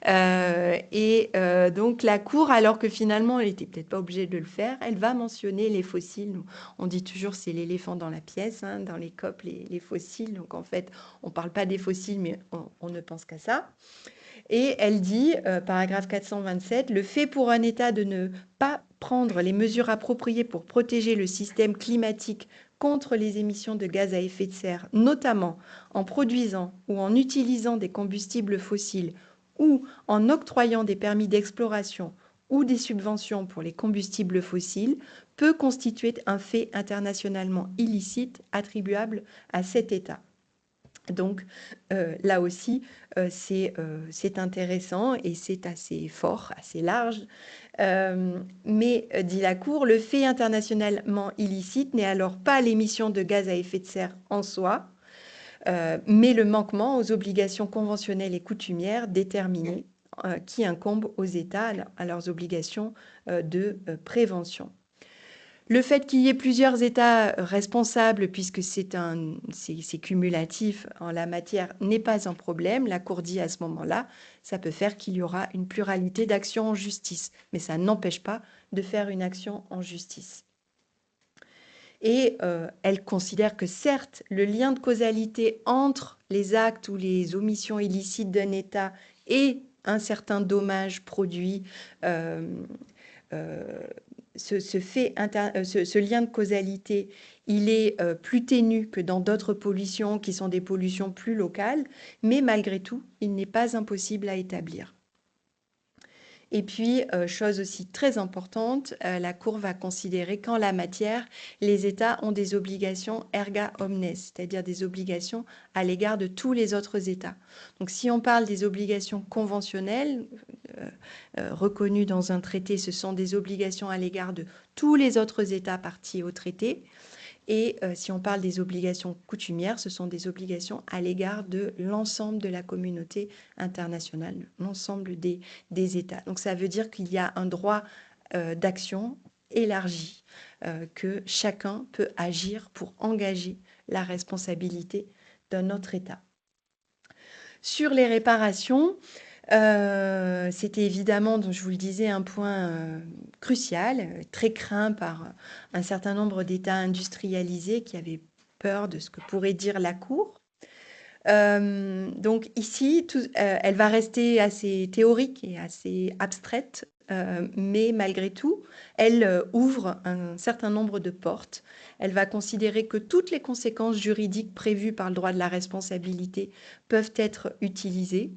Donc la Cour, alors que finalement elle n'était peut-être pas obligée de le faire, elle va mentionner les fossiles. On dit toujours c'est l'éléphant dans la pièce, hein, dans les COP, les fossiles. Donc en fait, on ne parle pas des fossiles, mais on ne pense qu'à ça. Et elle dit, paragraphe 427, le fait pour un État de ne pas prendre les mesures appropriées pour protéger le système climatique contre les émissions de gaz à effet de serre, notamment en produisant ou en utilisant des combustibles fossiles ou en octroyant des permis d'exploration ou des subventions pour les combustibles fossiles, peut constituer un fait internationalement illicite attribuable à cet État. Donc là aussi, c'est intéressant et c'est assez fort, assez large. Mais, dit la Cour, le fait internationalement illicite n'est alors pas l'émission de gaz à effet de serre en soi, mais le manquement aux obligations conventionnelles et coutumières déterminées qui incombent aux États à leurs obligations de prévention. Le fait qu'il y ait plusieurs États responsables, puisque c'est cumulatif en la matière, n'est pas un problème. La Cour dit à ce moment-là, ça peut faire qu'il y aura une pluralité d'actions en justice, mais ça n'empêche pas de faire une action en justice. Et elle considère que certes, le lien de causalité entre les actes ou les omissions illicites d'un État et un certain dommage produit ce lien de causalité, il est plus ténu que dans d'autres pollutions qui sont des pollutions plus locales, mais malgré tout, il n'est pas impossible à établir. Et puis, chose aussi très importante, la Cour va considérer qu'en la matière, les États ont des obligations erga omnes, c'est-à-dire des obligations à l'égard de tous les autres États. Donc, si on parle des obligations conventionnelles reconnues dans un traité, ce sont des obligations à l'égard de tous les autres États partis au traité. Et si on parle des obligations coutumières, ce sont des obligations à l'égard de l'ensemble de la communauté internationale, l'ensemble des États. Donc ça veut dire qu'il y a un droit d'action élargi, que chacun peut agir pour engager la responsabilité d'un autre État. Sur les réparations, c'était évidemment, donc je vous le disais, un point crucial, très craint par un certain nombre d'États industrialisés qui avaient peur de ce que pourrait dire la Cour. Donc ici, elle va rester assez théorique et assez abstraite, mais malgré tout, elle ouvre un certain nombre de portes. Elle va considérer que toutes les conséquences juridiques prévues par le droit de la responsabilité peuvent être utilisées.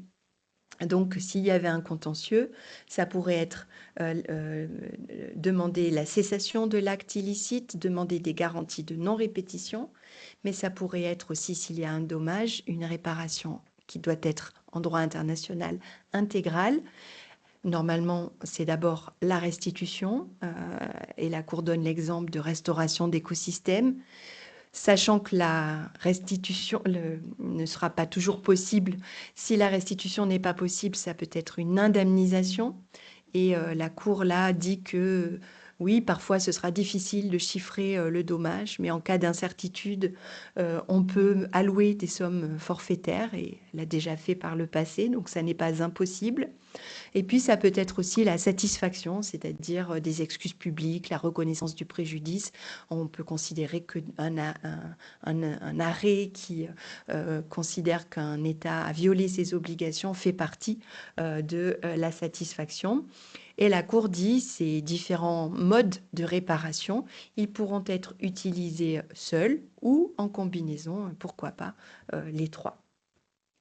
Donc, s'il y avait un contentieux, ça pourrait être demander la cessation de l'acte illicite, demander des garanties de non-répétition, mais ça pourrait être aussi, s'il y a un dommage, une réparation qui doit être en droit international intégral. Normalement, c'est d'abord la restitution, et la Cour donne l'exemple de restauration d'écosystèmes, sachant que la restitution ne sera pas toujours possible. Si la restitution n'est pas possible, ça peut être une indemnisation. Et la Cour, là, dit que oui, parfois ce sera difficile de chiffrer le dommage, mais en cas d'incertitude, on peut allouer des sommes forfaitaires, et elle l'a déjà fait par le passé, donc ça n'est pas impossible. Et puis, ça peut être aussi la satisfaction, c'est-à-dire des excuses publiques, la reconnaissance du préjudice. On peut considérer qu'un arrêt qui considère qu'un État a violé ses obligations fait partie de la satisfaction. Et la Cour dit ces différents modes de réparation, ils pourront être utilisés seuls ou en combinaison, pourquoi pas les trois.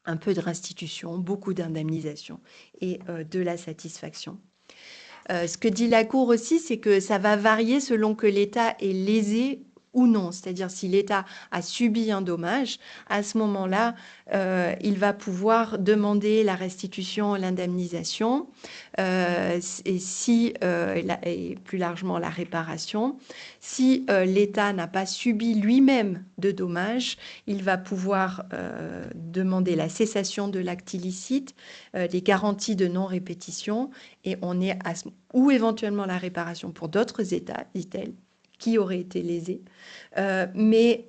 Un peu de restitution, beaucoup d'indemnisation et de la satisfaction. Ce que dit la Cour aussi, c'est que ça va varier selon que l'État est lésé ou non. C'est-à-dire si l'État a subi un dommage, à ce moment-là, il va pouvoir demander la restitution, l'indemnisation, et plus largement la réparation. Si l'État n'a pas subi lui-même de dommages, il va pouvoir demander la cessation de l'acte illicite, les garanties de non-répétition, et ou éventuellement la réparation pour d'autres États, dit-elle, qui auraient été lésés. Mais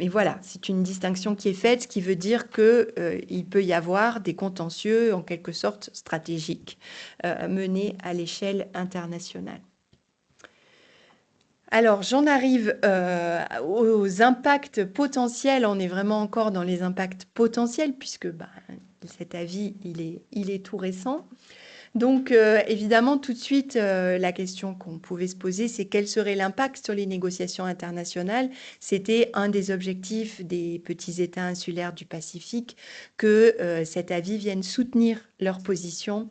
voilà, c'est une distinction qui est faite, ce qui veut dire qu'il peut y avoir des contentieux en quelque sorte stratégiques menés à l'échelle internationale. Alors, j'en arrive aux impacts potentiels. On est vraiment encore dans les impacts potentiels puisque cet avis, il est tout récent. Donc, évidemment, tout de suite, la question qu'on pouvait se poser, c'est quel serait l'impact sur les négociations internationales. C'était un des objectifs des petits États insulaires du Pacifique que cet avis vienne soutenir leur position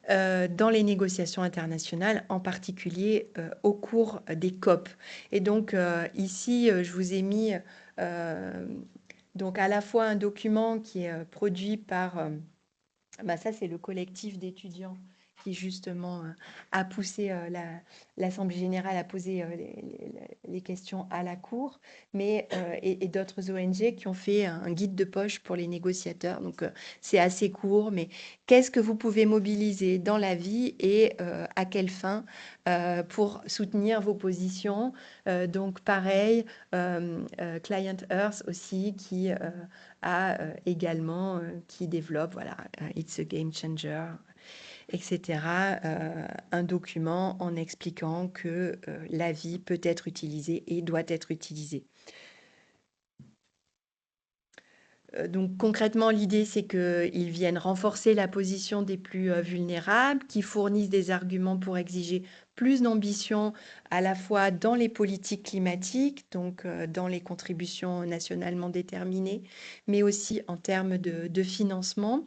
dans les négociations internationales, en particulier au cours des COP. Et donc, ici, je vous ai mis donc à la fois un document qui est produit par... ça, c'est le collectif d'étudiants qui, justement, a poussé l'Assemblée générale à poser les questions à la Cour, et d'autres ONG qui ont fait un guide de poche pour les négociateurs. Donc, c'est assez court, mais qu'est-ce que vous pouvez mobiliser dans la vie et à quelle fin pour soutenir vos positions. Donc, pareil, Client Earth aussi, qui a également, qui développe, voilà, It's a Game Changer, etc. Un document en expliquant que la vie peut être utilisée et doit être utilisée. Donc concrètement, l'idée, c'est qu'ils viennent renforcer la position des plus vulnérables, qui fournissent des arguments pour exiger plus d'ambition à la fois dans les politiques climatiques, donc dans les contributions nationalement déterminées, mais aussi en termes de financement.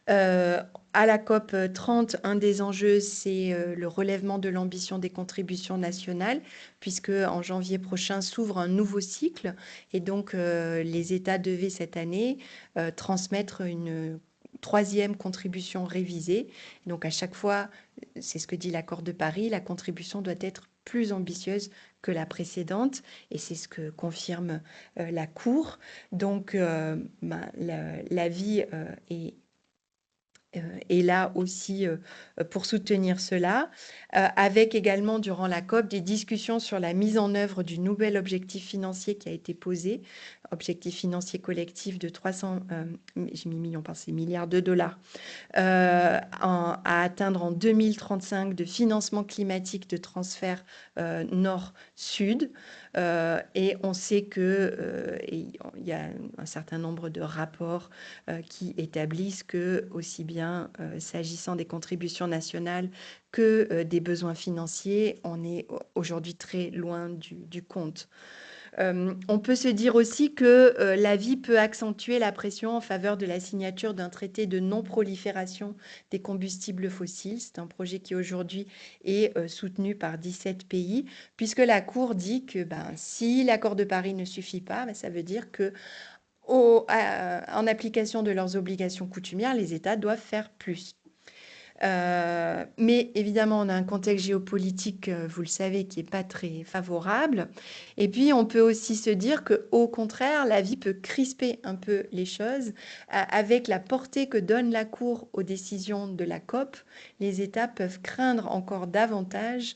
À la COP 30, un des enjeux, c'est le relèvement de l'ambition des contributions nationales, puisque en janvier prochain s'ouvre un nouveau cycle, et donc les États devaient cette année transmettre une troisième contribution révisée. Donc à chaque fois, c'est ce que dit l'accord de Paris, la contribution doit être plus ambitieuse que la précédente, et c'est ce que confirme la Cour. Donc l'avis est là aussi pour soutenir cela, avec également durant la COP des discussions sur la mise en œuvre du nouvel objectif financier qui a été posé, objectif financier collectif de 300 j'ai mis millions, c'est milliards de dollars, à atteindre en 2035 de financement climatique de transfert nord-sud. Et on sait qu'il y a un certain nombre de rapports qui établissent que, aussi bien s'agissant des contributions nationales que des besoins financiers, on est aujourd'hui très loin du compte. On peut se dire aussi que l'avis peut accentuer la pression en faveur de la signature d'un traité de non-prolifération des combustibles fossiles. C'est un projet qui aujourd'hui est soutenu par 17 pays, puisque la Cour dit que si l'accord de Paris ne suffit pas, ça veut dire que en application de leurs obligations coutumières, les États doivent faire plus. Mais évidemment, on a un contexte géopolitique, vous le savez, qui n'est pas très favorable. Et puis, on peut aussi se dire qu'au contraire, la vie peut crisper un peu les choses avec la portée que donne la Cour aux décisions de la COP. Les États peuvent craindre encore davantage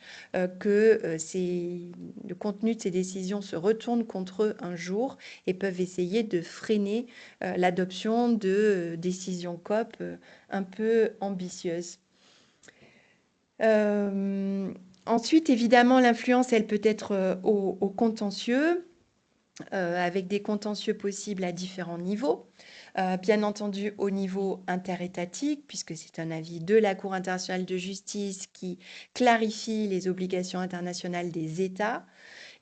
que le contenu de ces décisions se retourne contre eux un jour et peuvent essayer de freiner l'adoption de décisions COP un peu ambitieuse. Ensuite, évidemment, l'influence, elle peut être au contentieux, avec des contentieux possibles à différents niveaux. Bien entendu, au niveau interétatique, puisque c'est un avis de la Cour internationale de justice qui clarifie les obligations internationales des États.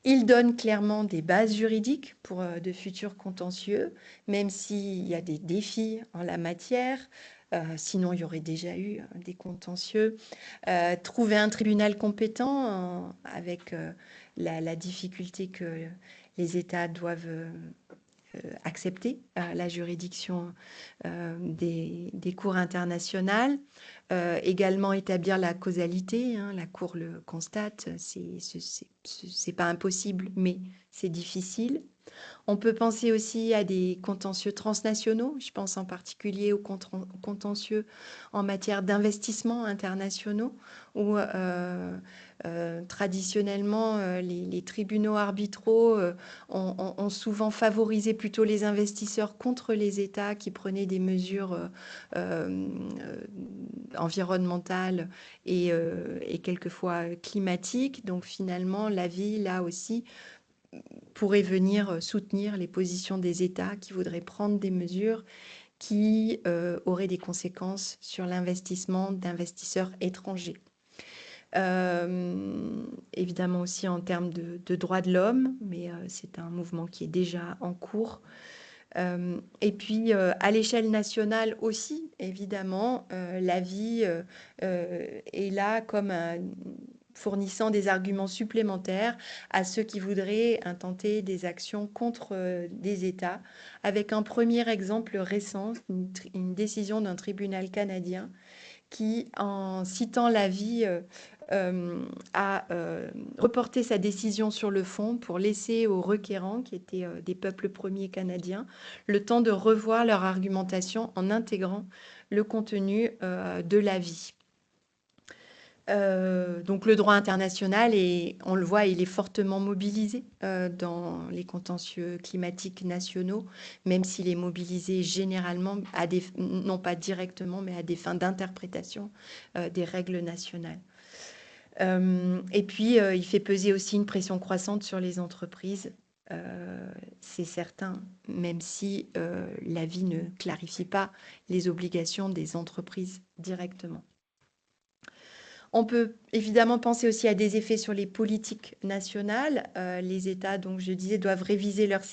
Il donne clairement des bases juridiques pour de futurs contentieux, même s'il y a des défis en la matière. Sinon, il y aurait déjà eu des contentieux. Trouver un tribunal compétent avec la difficulté que les États doivent accepter la juridiction des cours internationales. Également établir la causalité, la Cour le constate, c'est pas impossible, mais c'est difficile. On peut penser aussi à des contentieux transnationaux. Je pense en particulier aux contentieux en matière d'investissements internationaux où traditionnellement les tribunaux arbitraux ont souvent favorisé plutôt les investisseurs contre les États qui prenaient des mesures environnementales et quelquefois climatiques. Donc finalement, l'avis, là aussi, pourrait venir soutenir les positions des États qui voudraient prendre des mesures qui auraient des conséquences sur l'investissement d'investisseurs étrangers. Évidemment aussi en termes de droits de l'homme, mais c'est un mouvement qui est déjà en cours. Et puis à l'échelle nationale aussi, évidemment, l'avis est là comme fournissant des arguments supplémentaires à ceux qui voudraient intenter des actions contre des États, avec un premier exemple récent, une décision d'un tribunal canadien qui, en citant l'avis, a reporté sa décision sur le fond pour laisser aux requérants, qui étaient des peuples premiers canadiens, le temps de revoir leur argumentation en intégrant le contenu de l'avis. Donc le droit international, on le voit, il est fortement mobilisé dans les contentieux climatiques nationaux, même s'il est mobilisé généralement, non pas directement, mais à des fins d'interprétation des règles nationales. Et puis, il fait peser aussi une pression croissante sur les entreprises, c'est certain, même si l'avis ne clarifie pas les obligations des entreprises directement. On peut évidemment penser aussi à des effets sur les politiques nationales. Les États, donc je disais, doivent réviser leurs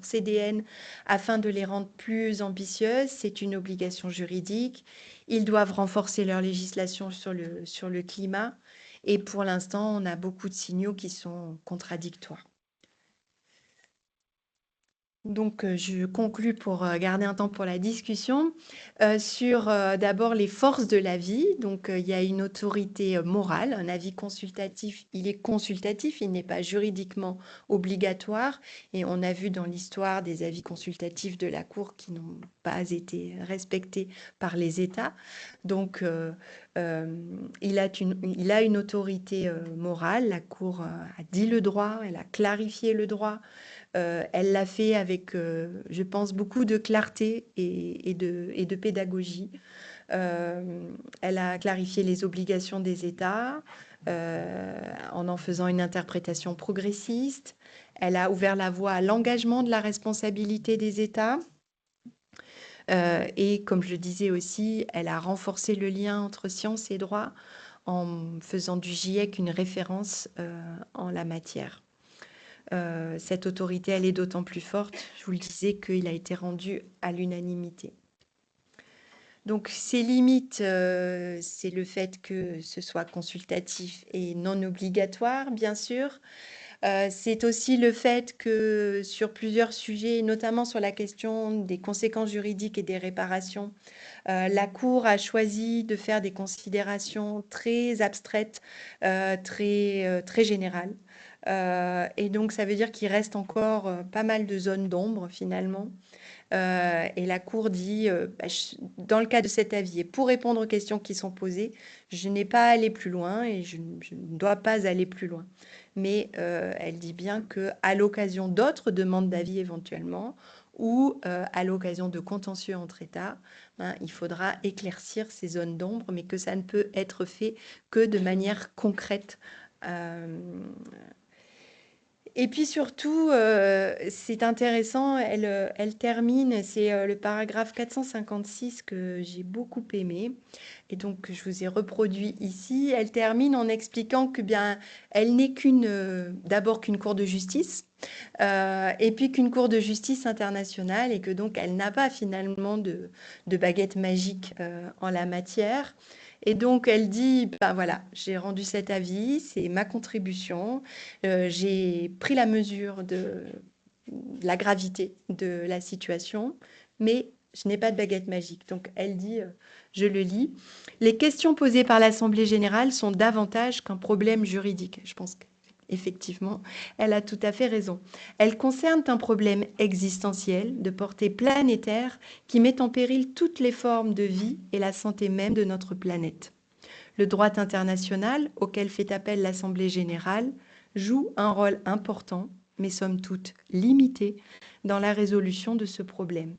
CDN afin de les rendre plus ambitieuses. C'est une obligation juridique. Ils doivent renforcer leur législation sur le climat. Et pour l'instant, on a beaucoup de signaux qui sont contradictoires. Donc, je conclus pour garder un temps pour la discussion sur d'abord les forces de l'avis. Donc, il y a une autorité morale, un avis consultatif. Il est consultatif, il n'est pas juridiquement obligatoire. Et on a vu dans l'histoire des avis consultatifs de la Cour qui n'ont pas été respectés par les États. Donc, il a une autorité morale. La Cour a dit le droit, elle a clarifié le droit. Elle l'a fait avec, je pense, beaucoup de clarté et de pédagogie. Elle a clarifié les obligations des États en faisant une interprétation progressiste. Elle a ouvert la voie à l'engagement de la responsabilité des États. Et comme je le disais aussi, elle a renforcé le lien entre science et droit en faisant du GIEC une référence en la matière. Cette autorité, elle est d'autant plus forte, je vous le disais, qu'il a été rendu à l'unanimité. Donc ces limites, c'est le fait que ce soit consultatif et non obligatoire, bien sûr. C'est aussi le fait que sur plusieurs sujets, notamment sur la question des conséquences juridiques et des réparations, la Cour a choisi de faire des considérations très abstraites, très générales. Et donc ça veut dire qu'il reste encore, pas mal de zones d'ombre finalement. Et la Cour dit, bah, dans le cas de cet avis, et pour répondre aux questions qui sont posées, je n'ai pas à aller plus loin et je ne dois pas aller plus loin. Mais elle dit bien qu'à l'occasion d'autres demandes d'avis éventuellement, ou à l'occasion de contentieux entre États, hein, il faudra éclaircir ces zones d'ombre, mais que ça ne peut être fait que de manière concrète. Euh, et puis surtout, c'est intéressant, elle termine, c'est le paragraphe 456 que j'ai beaucoup aimé et donc je vous ai reproduit ici. Elle termine en expliquant que bien, elle n'est d'abord qu'une cour de justice, et puis qu'une cour de justice internationale et que donc elle n'a pas finalement de baguette magique en la matière. Et donc elle dit, ben voilà, j'ai rendu cet avis, c'est ma contribution, j'ai pris la mesure de la gravité de la situation, mais je n'ai pas de baguette magique. Donc elle dit, je le lis, les questions posées par l'Assemblée générale sont davantage qu'un problème juridique. Je pense qu'effectivement, elle a tout à fait raison. Elles concernent un problème existentiel de portée planétaire qui met en péril toutes les formes de vie et la santé même de notre planète. Le droit international, auquel fait appel l'Assemblée générale, joue un rôle important, mais somme toute limité, dans la résolution de ce problème.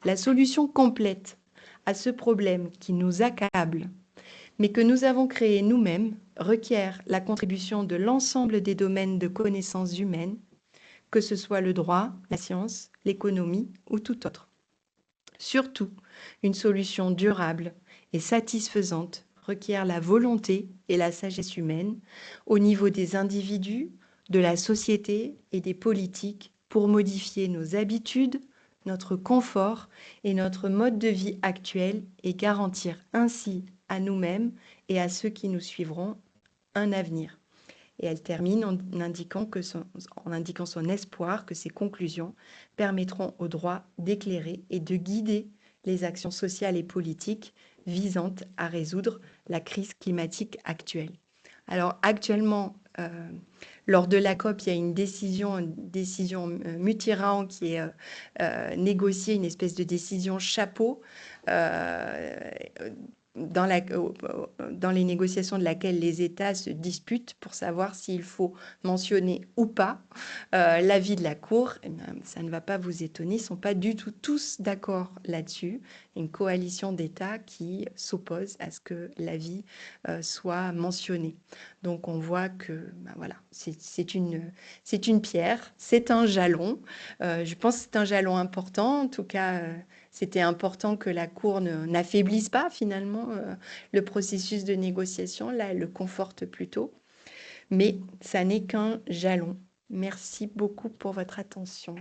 La solution complète à ce problème qui nous accable, mais que nous avons créé nous-mêmes, requiert la contribution de l'ensemble des domaines de connaissances humaines, que ce soit le droit, la science, l'économie ou tout autre. Surtout, une solution durable et satisfaisante requiert la volonté et la sagesse humaine au niveau des individus, de la société et des politiques pour modifier nos habitudes, notre confort et notre mode de vie actuel et garantir ainsi à nous-mêmes et à ceux qui nous suivront un avenir. Et elle termine en indiquant son espoir que ces conclusions permettront au droit d'éclairer et de guider les actions sociales et politiques visant à résoudre la crise climatique actuelle. Alors actuellement, lors de la COP, il y a une décision Mitterrand qui est négociée, une espèce de décision chapeau euh, dans les négociations de laquelle les États se disputent pour savoir s'il faut mentionner ou pas l'avis de la Cour. Eh bien, ça ne va pas vous étonner, ils ne sont pas du tout tous d'accord là-dessus. Une coalition d'États qui s'oppose à ce que l'avis soit mentionné. Donc on voit que ben voilà, c'est une pierre, c'est un jalon. Je pense que c'est un jalon important. En tout cas, c'était important que la Cour n'affaiblisse pas finalement le processus de négociation. Là, elle le conforte plutôt. Mais ça n'est qu'un jalon. Merci beaucoup pour votre attention.